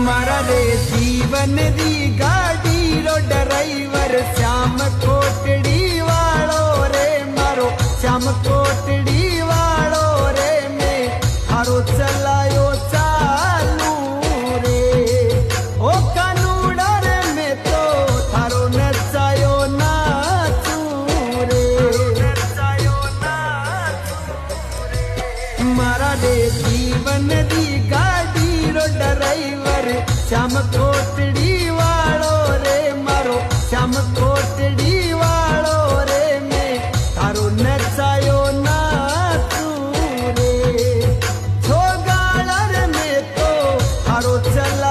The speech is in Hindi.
मारा रे जीवन री गाड़ी रो ड्राइवर श्याम कोटड़ी वालो रे मारो श्याम कोटड़ी वालो रे मैं थारो चलायो चालू रे ओ कानूड़ा रे मैं तो थारो नचायो नाचू रे मारा रे जीवन री गाड़ी रो ड्राइवर श्याम कोटड़ी वालो रे मारो श्याम कोटड़ी वालो रे मैं थारो नचायो नाचू रे छोगाड़ा रे मैं तो थारो चला